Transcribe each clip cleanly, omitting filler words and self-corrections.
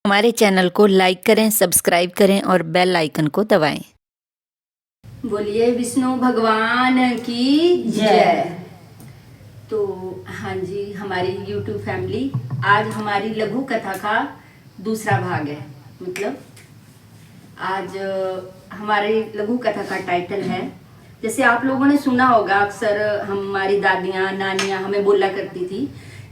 हमारे चैनल को लाइक करें, सब्सक्राइब करें और बेल आइकन को दबाएं। बोलिए विष्णु भगवान की जय। तो हाँ जी, हमारी YouTube फैमिली, आज हमारी लघु कथा का दूसरा भाग है। मतलब आज हमारी लघु कथा का टाइटल है, जैसे आप लोगों ने सुना होगा, अक्सर हमारी दादियाँ नानियाँ हमें बोला करती थी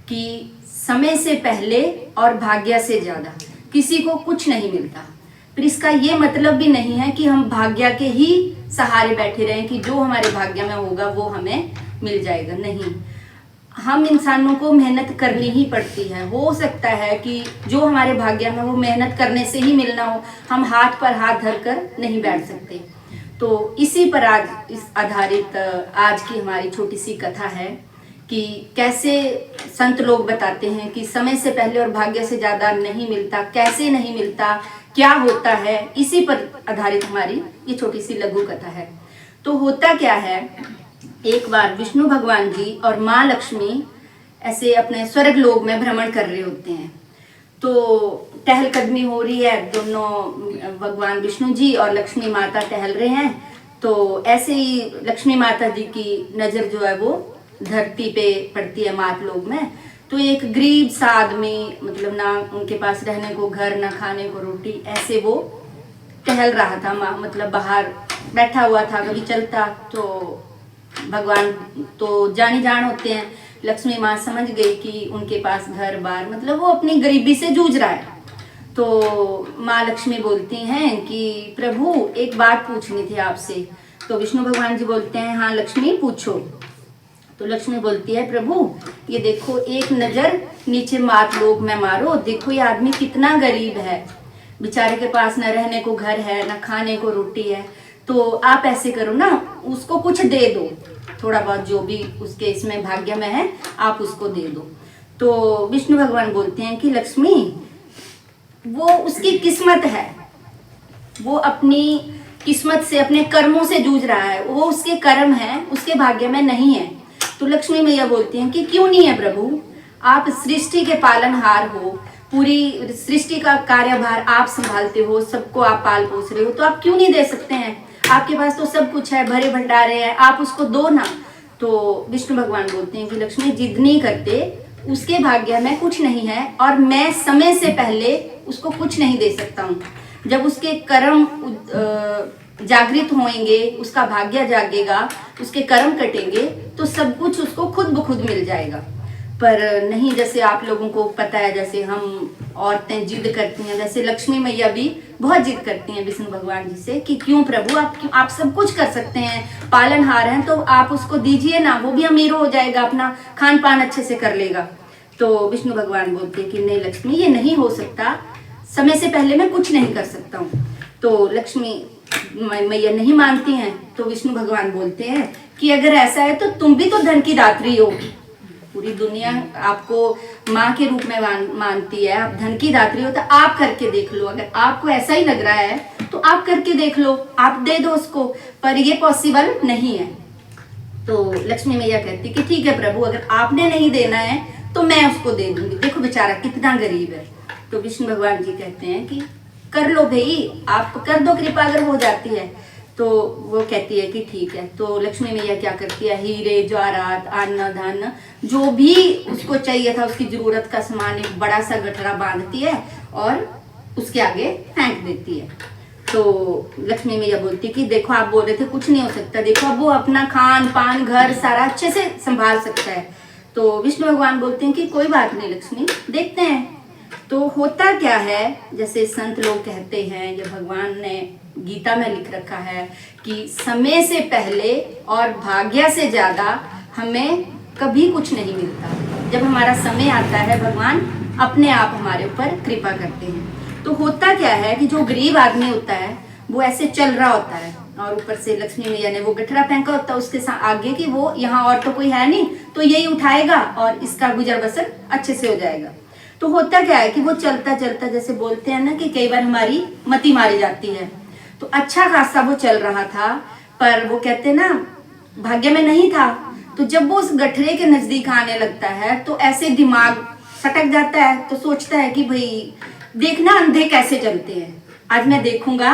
कि समय से पहले और भाग्य से ज्यादा किसी को कुछ नहीं मिलता। फिर इसका ये मतलब भी नहीं है कि हम भाग्य के ही सहारे बैठे रहें कि जो हमारे भाग्य में होगा वो हमें मिल जाएगा। नहीं, हम इंसानों को मेहनत करनी ही पड़ती है। हो सकता है कि जो हमारे भाग्य में वो मेहनत करने से ही मिलना हो, हम हाथ पर हाथ धरकर नहीं बैठ सकते। तो इसी पर आज इस आधारित आज की हमारी छोटी सी कथा है कि कैसे संत लोग बताते हैं कि समय से पहले और भाग्य से ज्यादा नहीं मिलता, कैसे नहीं मिलता, क्या होता है। इसी पर आधारित हमारी ये छोटी सी लघु कथा है। तो होता क्या है, एक बार विष्णु भगवान जी और माँ लक्ष्मी ऐसे अपने स्वर्ग लोक में भ्रमण कर रहे होते हैं। तो टहलकदमी हो रही है, दोनों भगवान विष्णु जी और लक्ष्मी माता टहल रहे हैं। तो ऐसे ही लक्ष्मी माता जी की नजर जो है वो धरती पे पड़ती है मात लोक में। तो एक गरीब सा आदमी, मतलब ना उनके पास रहने को घर, ना खाने को रोटी, ऐसे वो टहल रहा था, मतलब बाहर बैठा हुआ था। कभी चलता तो भगवान तो जानी जान होते हैं, लक्ष्मी माँ समझ गई कि उनके पास घर बार, मतलब वो अपनी गरीबी से जूझ रहा है। तो माँ लक्ष्मी बोलती हैं कि प्रभु एक बात पूछनी थी आपसे। तो विष्णु भगवान जी बोलते हैं हाँ लक्ष्मी पूछो। तो लक्ष्मी बोलती है प्रभु ये देखो, एक नजर नीचे मात लोक में मारो, देखो ये आदमी कितना गरीब है, बेचारे के पास न रहने को घर है, न खाने को रोटी है। तो आप ऐसे करो ना, उसको कुछ दे दो, थोड़ा बहुत जो भी उसके इसमें भाग्य में है आप उसको दे दो। तो विष्णु भगवान बोलते हैं कि लक्ष्मी वो उसकी किस्मत है, वो अपनी किस्मत से, अपने कर्मों से जूझ रहा है, वो उसके कर्म है, उसके भाग्य में नहीं है। तो लक्ष्मी मैया बोलती हैं कि क्यों नहीं है प्रभु, आप सृष्टि के पालनहार हो, पूरी सृष्टि का कार्यभार आप संभालते हो, सबको आप पाल पोस रहे हो, तो आप क्यों नहीं दे सकते हैं? आपके पास तो सब कुछ है, भरे भंडारे हैं, आप उसको दो ना। तो विष्णु भगवान बोलते हैं कि लक्ष्मी जिद नहीं करते, उसके भाग्य में कुछ नहीं है और मैं समय से पहले उसको कुछ नहीं दे सकता हूँ। जब उसके कर्म जागृत होंगे, उसका भाग्य जागेगा, उसके कर्म कटेंगे, तो सब कुछ उसको खुद ब खुद मिल जाएगा। पर नहीं, जैसे आप लोगों को पता है, जैसे हम औरतें जिद करती हैं, वैसे लक्ष्मी मैया भी बहुत जिद करती हैं विष्णु भगवान जी से कि क्यों प्रभु, आप सब कुछ कर सकते हैं, पालनहार हैं, तो आप उसको दीजिए ना, वो भी अमीर हो जाएगा, अपना खान पान अच्छे से कर लेगा। तो विष्णु भगवान बोलते हैं कि नहीं लक्ष्मी, ये नहीं हो सकता, समय से पहले मैं कुछ नहीं कर सकता हूँ। तो लक्ष्मी मैया नहीं मानती हैं। तो विष्णु भगवान बोलते हैं कि अगर ऐसा है तो तुम भी तो धन की दात्री हो, पूरी दुनिया आपको माँ के रूप में मानती है, आप धन की दात्री हो, तो आप करके देख लो। अगर आपको ऐसा ही लग रहा है तो आप करके देख लो, आप दे दो उसको, पर ये पॉसिबल नहीं है। तो लक्ष्मी मैया कहती कि ठीक है प्रभु, अगर आपने नहीं देना है तो मैं उसको दे दूंगी, देखो बेचारा कितना गरीब है। तो विष्णु भगवान जी कहते हैं कि कर लो भाई, आप कर दो कृपा, अगर हो जाती है। तो वो कहती है कि ठीक है। तो लक्ष्मी मैया क्या करती है, हीरे जवाहरात, अन्न धन, जो भी उसको चाहिए था, उसकी जरूरत का सामान एक बड़ा सा गठरा बांधती है और उसके आगे फेंक देती है। तो लक्ष्मी मैया बोलती कि देखो, आप बोल रहे थे कुछ नहीं हो सकता, देखो अब वो अपना खान पान घर सारा अच्छे से संभाल सकता है। तो विष्णु भगवान बोलते हैं कि कोई बात नहीं लक्ष्मी, देखते हैं। तो होता क्या है, जैसे संत लोग कहते हैं, या भगवान ने गीता में लिख रखा है कि समय से पहले और भाग्य से ज्यादा हमें कभी कुछ नहीं मिलता। जब हमारा समय आता है, भगवान अपने आप हमारे ऊपर कृपा करते हैं। तो होता क्या है कि जो गरीब आदमी होता है वो ऐसे चल रहा होता है, और ऊपर से लक्ष्मी मैया ने वो गठरा फेंका होता है उसके आगे कि वो यहाँ और तो कोई है नहीं, तो यही उठाएगा और इसका गुजर बसर अच्छे से हो जाएगा। तो होता क्या है कि वो चलता चलता, जैसे बोलते हैं ना कि कई बार हमारी मति मारी जाती है, तो अच्छा खासा वो चल रहा था, पर वो कहते ना भाग्य में नहीं था। तो जब वो उस गठरे के नजदीक आने लगता है तो ऐसे दिमाग सटक जाता है, तो सोचता है कि भाई देखना अंधे कैसे चलते हैं। आज मैं देखूंगा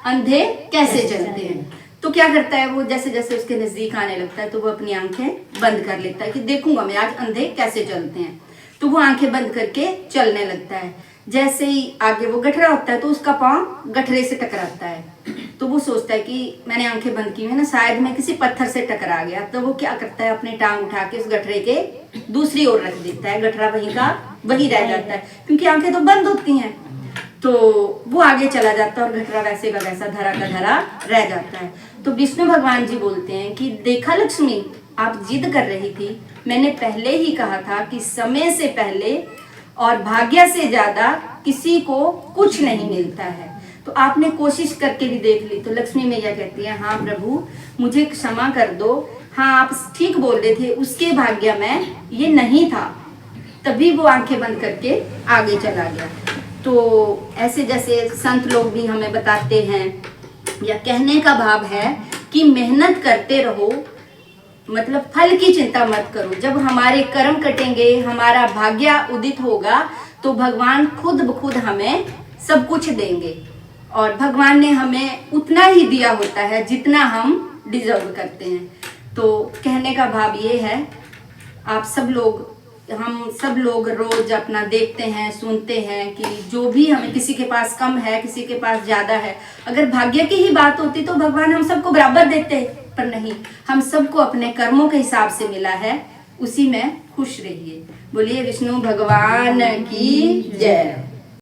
अंधे कैसे चलते हैं। तो क्या करता है वो, जैसे जैसे उसके नजदीक आने लगता है तो वो अपनी आंखें बंद कर लेता है कि देखूंगा मैं आज अंधे कैसे चलते हैं। तो वो आंखें बंद करके चलने लगता है। जैसे ही आगे वो गठरा होता है तो उसका पाँव गठरे से टकराता है। तो वो सोचता है कि मैंने आंखें बंद की हुई है ना, शायद मैं किसी पत्थर से टकरा गया। तो वो क्या करता है, अपनी टांग उठा के उस गठरे के दूसरी ओर रख देता है। गठरा वहीं का वहीं रह जाता है क्योंकि आंखें तो बंद होती हैं। तो वो आगे चला जाता है और गठरा वैसे का वैसा धरा का धरा रह जाता है। तो विष्णु भगवान जी बोलते हैं कि देखा लक्ष्मी, आप जिद कर रही थी, मैंने पहले ही कहा था कि समय से पहले और भाग्य से ज्यादा किसी को कुछ नहीं मिलता है। तो आपने कोशिश करके भी देख ली। तो लक्ष्मी मैया कहती है, हाँ प्रभु मुझे क्षमा कर दो, हाँ आप ठीक बोल रहे थे, उसके भाग्य में ये नहीं था। तभी वो आंखें बंद करके आगे चला गया। तो ऐसे जैसे संत लोग भी हमें बताते हैं, या कहने का भाव है कि मेहनत करते रहो, मतलब फल की चिंता मत करो। जब हमारे कर्म कटेंगे, हमारा भाग्य उदित होगा, तो भगवान खुद ब खुद हमें सब कुछ देंगे। और भगवान ने हमें उतना ही दिया होता है जितना हम डिजर्व करते हैं। तो कहने का भाव ये है, आप सब लोग, हम सब लोग रोज अपना देखते हैं, सुनते हैं कि जो भी हमें, किसी के पास कम है, किसी के पास ज्यादा है। अगर भाग्य की ही बात होती तो भगवान हम सबको बराबर देते, पर नहीं, हम सबको अपने कर्मों के हिसाब से मिला है, उसी में खुश रहिए। बोलिए विष्णु भगवान की जय।